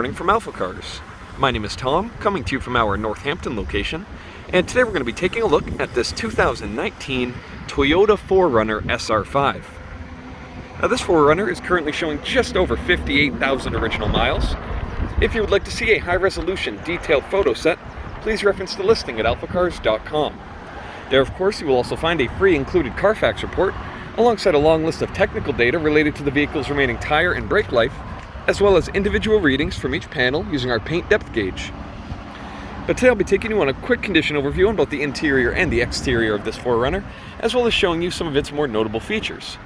morning from AlphaCars. My name is Tom, coming to you from our Northampton location, and today we're going to be taking a look at this 2019 Toyota 4Runner SR5. Now this 4Runner is currently showing just over 58,000 original miles. If you would like to see a high-resolution detailed photo set, please reference the listing at alphacars.com. There, of course, you will also find a free included Carfax report, alongside a long list of technical data related to the vehicle's remaining tire and brake life, as well as individual readings from each panel using our paint depth gauge. But today I'll be taking you on a quick condition overview on both the interior and the exterior of this 4Runner, as well as showing you some of its more notable features.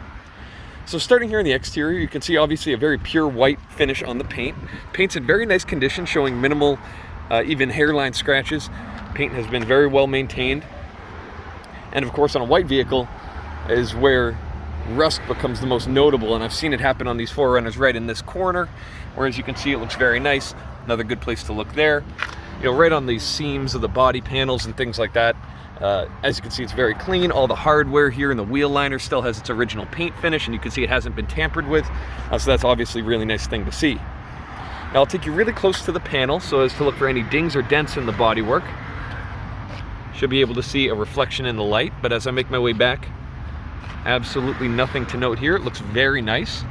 So starting here in the exterior, you can see obviously a very pure white finish on the paint. Paint's in very nice condition, showing minimal, even hairline scratches. Paint has been very well maintained. And of course on a white vehicle is where rust becomes the most notable, and I've seen it happen on these 4Runners right in this corner, where as you can see it looks very nice. Another good place to look there. You know, right on these seams of the body panels and things like that. As you can see, it's very clean. All the hardware here in the wheel liner still has its original paint finish, and you can see it hasn't been tampered with. So that's obviously a really nice thing to see. Now I'll take you really close to the panel so as to look for any dings or dents in the bodywork. Should be able to see a reflection in the light, but as I make my way back, absolutely nothing to note here. It looks very nice.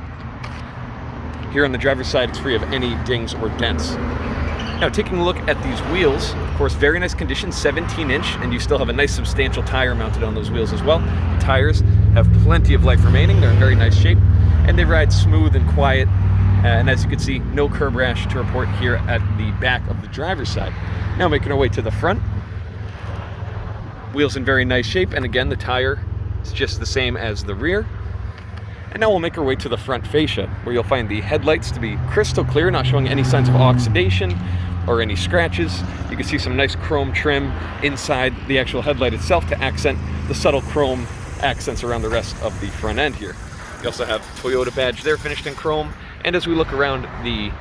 Here on the driver's side, it's free of any dings or dents. Now, taking a look at these wheels, of course, very nice condition, 17-inch, and you still have a nice substantial tire mounted on those wheels as well. The tires have plenty of life remaining. They're in very nice shape, and they ride smooth and quiet. And as you can see, no curb rash to report here at the back of the driver's side. Now, making our way to the front. Wheels in very nice shape, and again, the tire is just the same as the rear. And now we'll make our way to the front fascia, where you'll find the headlights to be crystal clear, not showing any signs of oxidation or any scratches. You can see some nice chrome trim inside the actual headlight itself to accent the subtle chrome accents around the rest of the front end here. You also have Toyota badge there finished in chrome, and as we look around the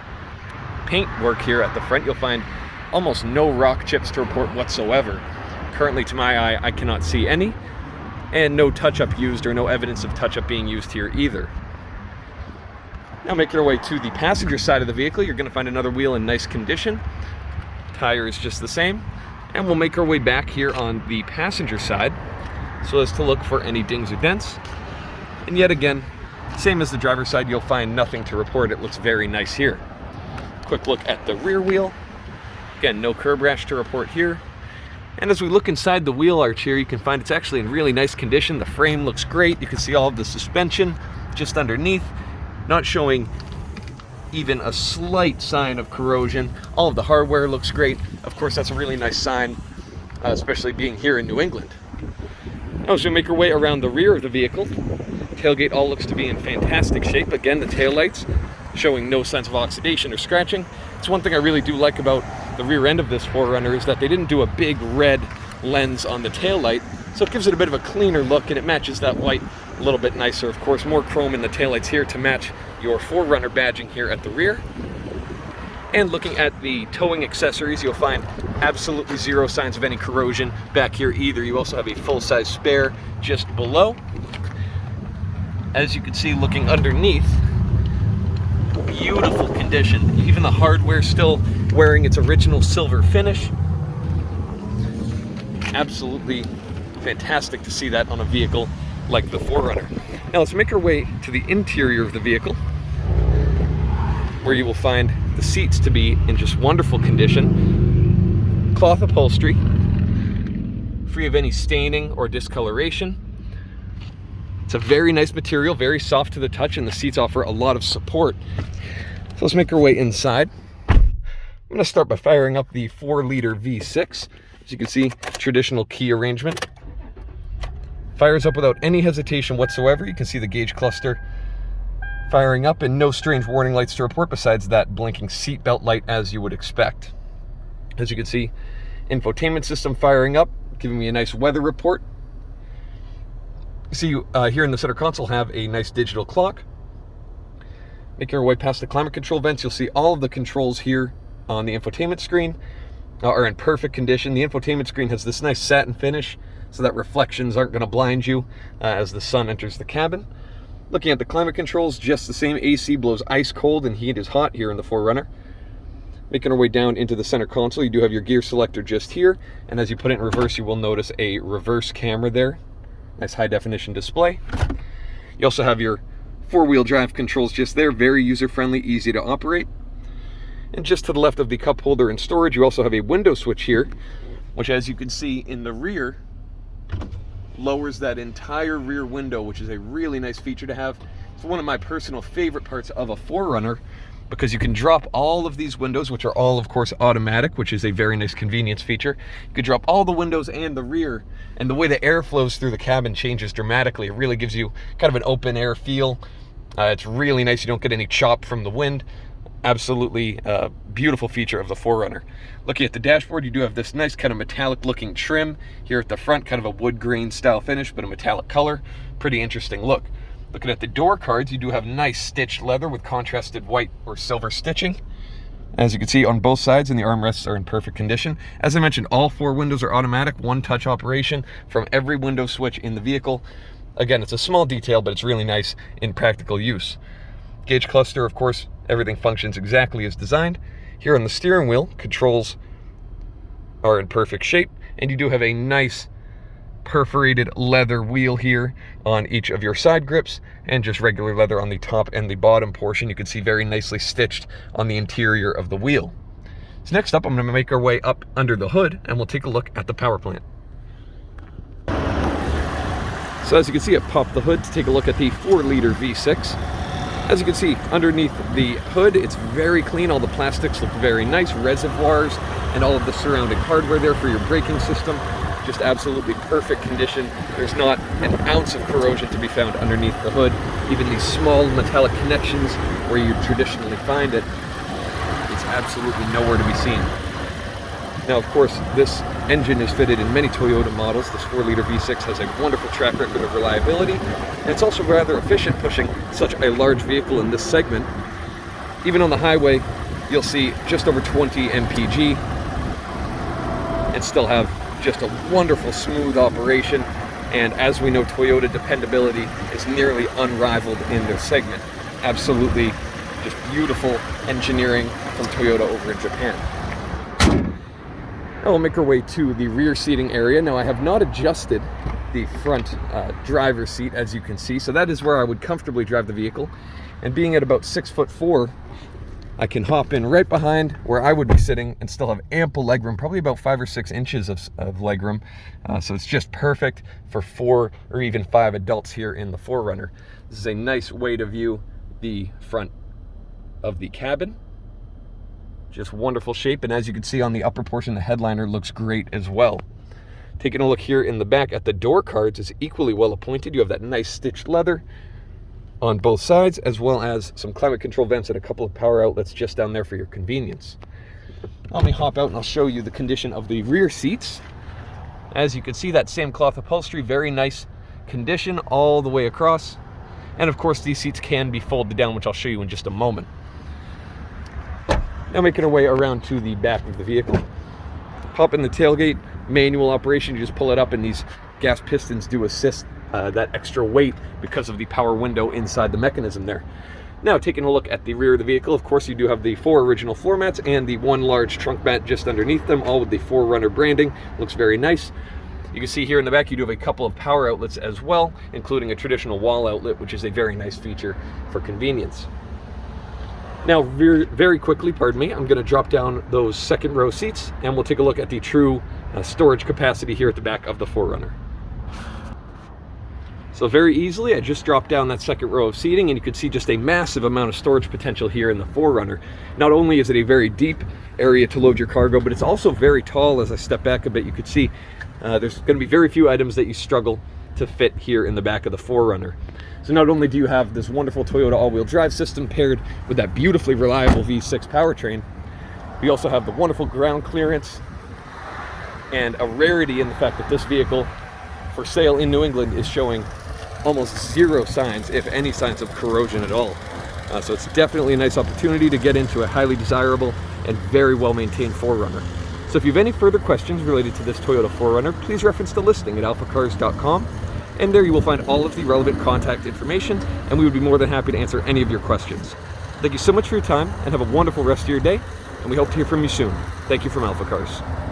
paint work here at the front, you'll find almost no rock chips to report whatsoever. Currently, to my eye, I cannot see any, and no touch-up used or no evidence of touch-up being used here either. Now making our way to the passenger side of the vehicle, you're going to find another wheel in nice condition. Tire is just the same, and we'll make our way back here on the passenger side so as to look for any dings or dents. And yet again, same as the driver's side, you'll find nothing to report. It looks very nice here. Quick look at the rear wheel. Again, no curb rash to report here. And as we look inside the wheel arch here, you can find it's actually in really nice condition. The frame looks great. You can see all of the suspension just underneath, not showing even a slight sign of corrosion. All of the hardware looks great. Of course, that's a really nice sign, especially being here in New England. Now, as we make our way around the rear of the vehicle, tailgate all looks to be in fantastic shape. Again, the taillights showing no signs of oxidation or scratching. It's one thing I really do like about the rear end of this 4Runner is that they didn't do a big red lens on the taillight, so it gives it a bit of a cleaner look, and it matches that white a little bit nicer. Of course, more chrome in the taillights here to match your 4Runner badging here at the rear. And looking at the towing accessories, you'll find absolutely zero signs of any corrosion back here either. You also have a full-size spare just below. As you can see, looking underneath, beautiful condition. Even the hardware still wearing its original silver finish. Absolutely fantastic to see that on a vehicle like the 4Runner. Now let's make our way to the interior of the vehicle, where you will find the seats to be in just wonderful condition. Cloth upholstery, free of any staining or discoloration. It's a very nice material, very soft to the touch, and the seats offer a lot of support. So let's make our way inside. I'm going to start by firing up the 4-liter V6. As you can see, traditional key arrangement. Fires up without any hesitation whatsoever. You can see the gauge cluster firing up, and no strange warning lights to report besides that blinking seatbelt light as you would expect. As you can see, infotainment system firing up, giving me a nice weather report. You see here in the center console have a nice digital clock. Making our way past the climate control vents, you'll see all of the controls here on the infotainment screen are in perfect condition. The infotainment screen has this nice satin finish so that reflections aren't going to blind you as the sun enters the cabin. Looking at the climate controls, just the same. AC blows ice cold and heat is hot here in the 4Runner. Making our way down into the center console, you do have your gear selector just here, and as you put it in reverse, you will notice a reverse camera there. Nice high definition display. You also have your four-wheel drive controls just there, very user-friendly, easy to operate. And just to the left of the cup holder and storage, you also have a window switch here, which, as you can see in the rear, lowers that entire rear window, which is a really nice feature to have. It's one of my personal favorite parts of a 4Runner, because you can drop all of these windows, which are all, of course, automatic, which is a very nice convenience feature. You could drop all the windows and the rear, and the way the air flows through the cabin changes dramatically. It really gives you kind of an open air feel. It's really nice. You don't get any chop from the wind. Absolutely beautiful feature of the 4Runner. Looking at the dashboard, you do have this nice kind of metallic looking trim here at the front, kind of a wood grain style finish, but a metallic color. Pretty interesting look. Looking at the door cards, you do have nice stitched leather with contrasted white or silver stitching. As you can see on both sides, and the armrests are in perfect condition. As I mentioned, all four windows are automatic, one-touch operation from every window switch in the vehicle. Again, it's a small detail, but it's really nice in practical use. Gauge cluster, of course, everything functions exactly as designed. Here on the steering wheel, controls are in perfect shape, and you do have a nice perforated leather wheel here on each of your side grips, and just regular leather on the top and the bottom portion. You can see very nicely stitched on the interior of the wheel. So next up, I'm going to make our way up under the hood, and we'll take a look at the power plant. So as you can see, I popped the hood to take a look at the 4-liter V6. As you can see, underneath the hood, it's very clean. All the plastics look very nice, reservoirs, and all of the surrounding hardware there for your braking system. Just absolutely perfect condition. There's not an ounce of corrosion to be found underneath the hood. Even these small metallic connections where you traditionally find it, it's absolutely nowhere to be seen. Now, of course, this engine is fitted in many Toyota models. This 4-liter V6 has a wonderful track record of reliability, and it's also rather efficient pushing such a large vehicle in this segment. Even on the highway, you'll see just over 20 mpg and still have just a wonderful smooth operation. And as we know, Toyota dependability is nearly unrivaled in their segment. Absolutely just beautiful engineering from Toyota over in Japan. Now we'll make our way to the rear seating area. Now I have not adjusted the front driver's seat, as you can see, so that is where I would comfortably drive the vehicle. And being at about 6'4", I can hop in right behind where I would be sitting and still have ample legroom, probably about 5 or 6 inches of legroom. So it's just perfect for 4 or even 5 adults here in the 4Runner. This is a nice way to view the front of the cabin. Just wonderful shape, and as you can see on the upper portion, the headliner looks great as well. Taking a look here in the back at the door cards, is equally well appointed. You have that nice stitched leather on both sides, as well as some climate control vents and a couple of power outlets just down there for your convenience. Let me hop out and I'll show you the condition of the rear seats. As you can see, that same cloth upholstery, very nice condition all the way across. And of course, these seats can be folded down, which I'll show you in just a moment. Now making our way around to the back of the vehicle. Hop in the tailgate, manual operation. You just pull it up, and these gas pistons do assist that extra weight because of the power window inside the mechanism there. Now taking a look at the rear of the vehicle, of course you do have the 4 original floor mats and the 1 large trunk mat just underneath them, all with the 4Runner branding. Looks very nice. You can see here in the back you do have a couple of power outlets as well, including a traditional wall outlet, which is a very nice feature for convenience. Now, very quickly, pardon me, I'm going to drop down those second row seats, and we'll take a look at the true storage capacity here at the back of the 4Runner. So very easily, I just dropped down that second row of seating, and you can see just a massive amount of storage potential here in the 4Runner. Not only is it a very deep area to load your cargo, but it's also very tall. As I step back a bit, you can see there's going to be very few items that you struggle to fit here in the back of the 4Runner. So not only do you have this wonderful Toyota all-wheel drive system paired with that beautifully reliable V6 powertrain, we also have the wonderful ground clearance and a rarity in the fact that this vehicle for sale in New England is showing almost 0 signs, if any signs of corrosion at all. So it's definitely a nice opportunity to get into a highly desirable and very well-maintained 4Runner. So if you have any further questions related to this Toyota 4Runner, please reference the listing at alphacars.com, and there you will find all of the relevant contact information, and we would be more than happy to answer any of your questions. Thank you so much for your time, and have a wonderful rest of your day. and we hope to hear from you soon. Thank you from AlphaCars.